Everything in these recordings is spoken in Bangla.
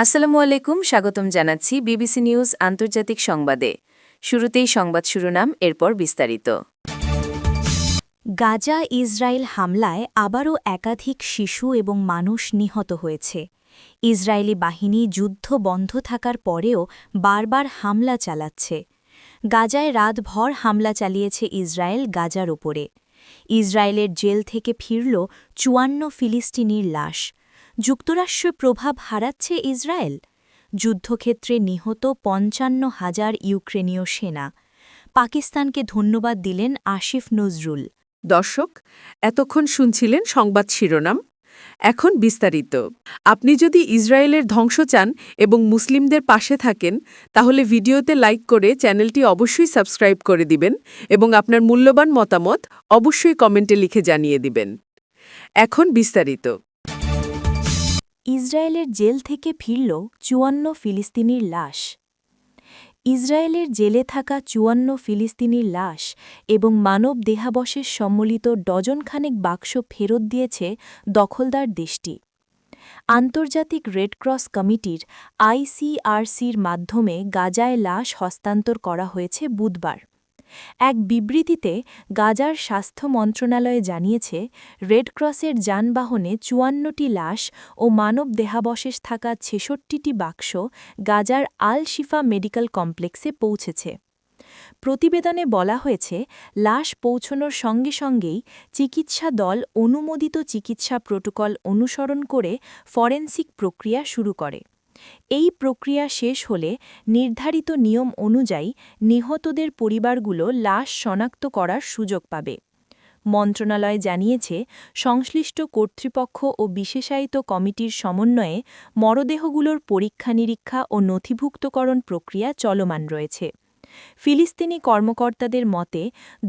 আসসালামু আলাইকুম, স্বাগতম জানাচ্ছি বিবিসি নিউজ আন্তর্জাতিক সংবাদে। শুরুতেই সংবাদ শিরোনাম, এরপর বিস্তারিত। গাজা ইসরায়েল হামলায় আবারও একাধিক শিশু এবং মানুষ নিহত হয়েছে। ইসরায়েলি বাহিনী যুদ্ধ বন্ধ থাকার পরেও বারবার হামলা চালাচ্ছে। গাজায় রাতভর হামলা চালিয়েছে ইসরায়েল গাজার ওপরে। ইসরায়েলের জেল থেকে ফিরল ৫৪ ফিলিস্তিনির লাশ। যুক্তরাষ্ট্রে প্রভাব হারাচ্ছে ইসরায়েল। যুদ্ধক্ষেত্রে নিহত ৫৫,০০০ ইউক্রেনীয় সেনা। পাকিস্তানকে ধন্যবাদ দিলেন আসিফ নজরুল। দর্শক, এতক্ষণ শুনছিলেন সংবাদ শিরোনাম। এখন বিস্তারিত। আপনি যদি ইসরায়েলের ধ্বংস চান এবং মুসলিমদের পাশে থাকেন, তাহলে ভিডিওতে লাইক করে চ্যানেলটি অবশ্যই সাবস্ক্রাইব করে দিবেন এবং আপনার মূল্যবান মতামত অবশ্যই কমেন্টে লিখে জানিয়ে দিবেন। এখন বিস্তারিত। ইসরায়েলের জেল থেকে ফিরল ৫৪ ফিলিস্তিনির লাশ। ইসরায়েলের জেলে থাকা ৫৪ ফিলিস্তিনির লাশ এবং মানব দেহাবশেষ সম্মিলিত ডজনখানেক বাক্স ফেরত দিয়েছে দখলদার দেশটি। আন্তর্জাতিক রেডক্রস কমিটির আইসিআরসির মাধ্যমে গাজায় লাশ হস্তান্তর করা হয়েছে বুধবার। এক বিবৃতিতে গাজার স্বাস্থ্য মন্ত্রণালয় জানিয়েছে, রেডক্রসের যানবাহনে ৫৪টি লাশ ও মানব দেহাবশেষ থাকা ৬৬টি বাক্স গাজার আল শিফা মেডিকেল কমপ্লেক্সে পৌঁছেছে। প্রতিবেদনে বলা হয়েছে, লাশ পৌঁছনোর সঙ্গে সঙ্গেই চিকিৎসা দল অনুমোদিত চিকিৎসা প্রোটোকল অনুসরণ করে ফরেনসিক প্রক্রিয়া শুরু করে। এই প্রক্রিয়া শেষ হলে নির্ধারিত নিয়ম অনুযায়ী নিহতদের পরিবারগুলো লাশ শনাক্ত করার সুযোগ পাবে। মন্ত্রণালয় জানিয়েছে, সংশ্লিষ্ট কর্তৃপক্ষ ও বিশেষায়িত কমিটির সমন্বয়ে মরদেহগুলোর পরীক্ষা-নিরীক্ষা ও নথিভুক্তকরণ প্রক্রিয়া চলমান রয়েছে। ফিলিস্তিনি কর্মকর্তাদের মতে,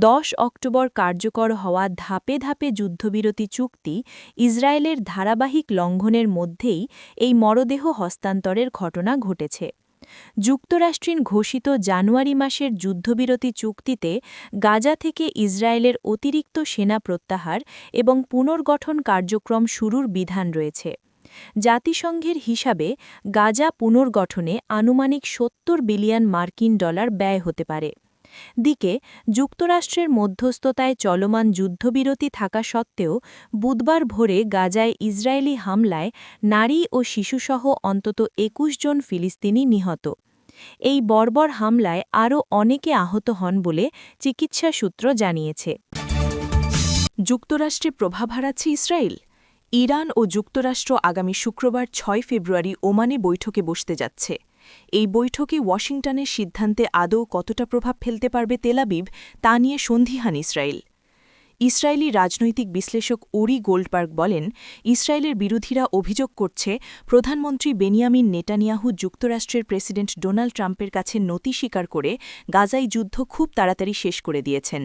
১০ অক্টোবর কার্যকর হওয়া ধাপে ধাপে যুদ্ধবিরতি চুক্তি ইসরায়েলের ধারাবাহিক লঙ্ঘনের মধ্যেই এই মরদেহ হস্তান্তরের ঘটনা ঘটেছে। যুক্তরাষ্ট্রের ঘোষিত জানুয়ারি মাসের যুদ্ধবিরতি চুক্তিতে গাজা থেকে ইসরায়েলের অতিরিক্ত সেনা প্রত্যাহার এবং পুনর্গঠন কার্যক্রম শুরুর বিধান রয়েছে। জাতিসংঘের হিসাবে গাজা পুনর্গঠনে আনুমানিক $৭০ বিলিয়ন মার্কিন ডলার ব্যয় হতে পারে। দিকে যুক্তরাষ্ট্রের মধ্যস্থতায় চলমান যুদ্ধবিরতি থাকা সত্ত্বেও বুধবার ভোরে গাজায় ইসরায়েলি হামলায় নারী ও শিশুসহ অন্তত ২১ জন ফিলিস্তিনি নিহত। এই বর্বর হামলায় আরও অনেকে আহত হন বলে চিকিৎসা সূত্র জানিয়েছে। যুক্তরাষ্ট্রে প্রভাব হারাচ্ছে ইসরায়েল। ইরান ও যুক্তরাষ্ট্র আগামী শুক্রবার ৬ ফেব্রুয়ারি ওমানে বৈঠকে বসতে যাচ্ছে। এই বৈঠকে ওয়াশিংটনের সিদ্ধান্তে আদৌ কতটা প্রভাব ফেলতে পারবে তেল আবিব, তা নিয়ে সন্দিহান ইসরায়েল। ইসরায়েলি রাজনৈতিক বিশ্লেষক উরি গোল্ডবার্গ বলেন, ইসরায়েলের বিরোধীরা অভিযোগ করছে প্রধানমন্ত্রী বেনিয়ামিন নেতানিয়াহু যুক্তরাষ্ট্রের প্রেসিডেন্ট ডোনাল্ড ট্রাম্পের কাছে নতি স্বীকার করে গাজায় যুদ্ধ খুব তাড়াতাড়ি শেষ করে দিয়েছেন।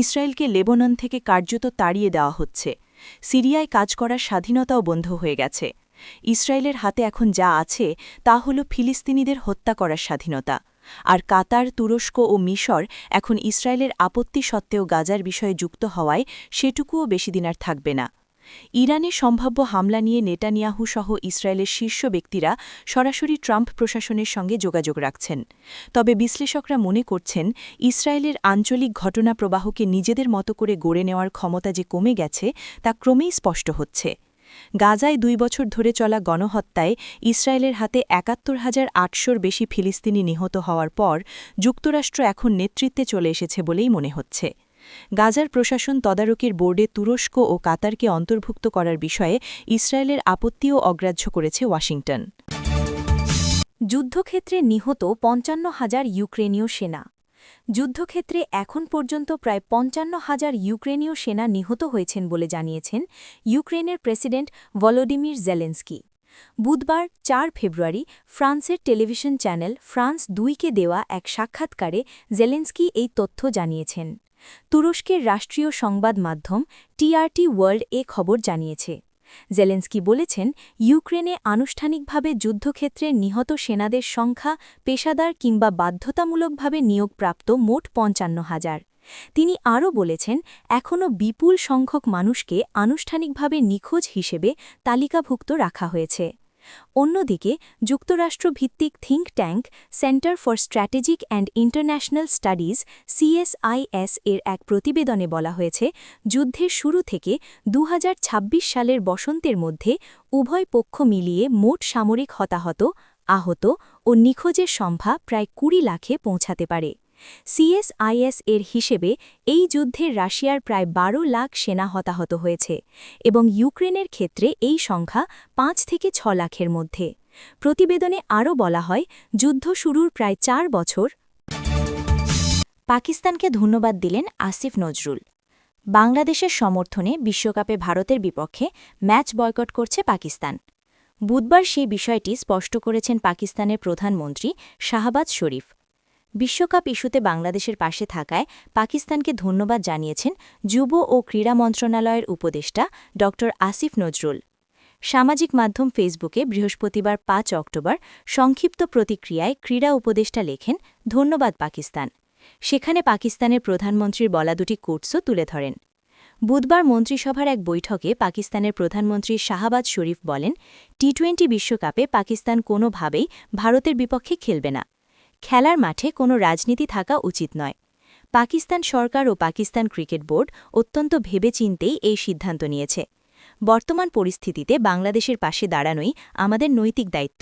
ইসরায়েলকে লেবানন থেকে কার্যত তাড়িয়ে দেওয়া হচ্ছে। সিরিয়ায় কাজ করার স্বাধীনতাও বন্ধ হয়ে গেছে। ইসরায়েলের হাতে এখন যা আছে তা হল ফিলিস্তিনিদের হত্যা করার স্বাধীনতা। আর কাতার, তুরস্ক ও মিশর এখন ইসরায়েলের আপত্তি সত্ত্বেও গাজার বিষয়ে যুক্ত হওয়ায় সেটুকুও বেশিদিন আর থাকবে না। ইরানে সম্ভাব্য হামলা নিয়ে নেতানিয়াহু সহ ইসরায়েলের শীর্ষ ব্যক্তিরা সরাসরি ট্রাম্প প্রশাসনের সঙ্গে যোগাযোগ রাখছেন। তবে বিশ্লেষকরা মনে করছেন, ইসরায়েলের আঞ্চলিক ঘটনা প্রবাহকে নিজেদের মতো করে গড়ে নেওয়ার ক্ষমতা যে কমে গেছে তা ক্রমেই স্পষ্ট হচ্ছে। গাজায় ২ বছর ধরে চলা গণহত্যায় ইসরায়েলের হাতে ৭১,৮০০-র বেশি ফিলিস্তিনি নিহত হওয়ার পর যুক্তরাষ্ট্র এখন নেতৃত্বে চলে এসেছে বলেই মনে হচ্ছে। গাজার প্রশাসন তদারকির বোর্ডে তুরস্ক ও কাতারকে অন্তর্ভুক্ত করার বিষয়ে ইসরায়েলের আপত্তিও অগ্রাহ্য করেছে ওয়াশিংটন। যুদ্ধক্ষেত্রে নিহত ৫৫,০০০ ইউক্রেনীয় সেনা। যুদ্ধক্ষেত্রে এখন পর্যন্ত প্রায় ৫৫,০০০ ইউক্রেনীয় সেনা নিহত হয়েছেন বলে জানিয়েছেন ইউক্রেনের প্রেসিডেন্ট ভলোদিমির জেলেনস্কি। বুধবার ৪ ফেব্রুয়ারি ফ্রান্সের টেলিভিশন চ্যানেল ফ্রান্স ২কে দেওয়া এক সাক্ষাৎকারে জেলেনস্কি এই তথ্য জানিয়েছেন। তুরস্কের রাষ্ট্রীয় সংবাদ মাধ্যম টিআরটি ওয়ার্ল্ড এ খবর জানিয়েছে। জেলেনস্কি বলেছেন, ইউক্রেনে আনুষ্ঠানিকভাবে যুদ্ধক্ষেত্রে নিহত সেনাদের সংখ্যা পেশাদার কিংবা বাধ্যতামূলকভাবে নিয়োগপ্রাপ্ত মোট ৫৫,০০০। তিনি আরও বলেছেন, এখনও বিপুল সংখ্যক মানুষকে আনুষ্ঠানিকভাবে নিখোঁজ হিসেবে তালিকাভুক্ত রাখা হয়েছে। অন্যদিকে যুক্তরাষ্ট্রভিত্তিক think tank center for strategic and international studies CSIS এর এক প্রতিবেদনে বলা হয়েছে যুদ্ধের শুরু থেকে 2026 সালের বসন্তের মধ্যে উভয় পক্ষ মিলিয়ে মোট সামরিক হতাহত আহত ও নিখোঁজের সংখ্যা প্রায় 20 লাখে পৌঁছাতে পারে CSIS এর হিসেবে এই যুদ্ধে রাশিয়ার প্রায় 12 লাখ সেনা হতাহত হয়েছে এবং ইউক্রেনের ক্ষেত্রে এই সংখ্যা 5 থেকে 6 লাখের মধ্যে প্রতিবেদনে আরও বলা হয় যুদ্ধ শুরুর প্রায় 4 বছর পাকিস্তানকে ধন্যবাদ দিলেন আসিফ নজরুল বাংলাদেশের সমর্থনে বিশ্বকাপে ভারতের বিপক্ষে ম্যাচ বয়কট করছে পাকিস্তান বুধবার সেই বিষয়টি স্পষ্ট করেছেন পাকিস্তানের প্রধানমন্ত্রী শাহবাজ শরীফ বিশ্বকাপ ইস্যুতে বাংলাদেশের পাশে থাকায় পাকিস্তানকে ধন্যবাদ জানিয়েছেন যুব ও ক্রীড়া মন্ত্রণালয়ের উপদেষ্টা ড আসিফ নজরুল সামাজিক মাধ্যম ফেসবুকে বৃহস্পতিবার 5 অক্টোবর সংক্ষিপ্ত প্রতিক্রিয়ায় ক্রীড়া উপদেষ্টা লেখেন ধন্যবাদ পাকিস্তান সেখানে পাকিস্তানের প্রধানমন্ত্রীর বলা দুটি কোটসও তুলে ধরেন বুধবার মন্ত্রিসভার এক বৈঠকে পাকিস্তানের প্রধানমন্ত্রী শাহবাজ শরীফ বলেন টি-20 বিশ্বকাপে পাকিস্তান কোনোভাবেই ভারতের বিপক্ষে খেলবে না খেলার মাঠে কোনো রাজনীতি থাকা উচিত নয় পাকিস্তান সরকার ও পাকিস্তান ক্রিকেট বোর্ড অত্যন্ত ভেবেচিন্তেই এই সিদ্ধান্ত নিয়েছে বর্তমান পরিস্থিতিতে বাংলাদেশের পাশে দাঁড়ানোই আমাদের নৈতিক দায়িত্ব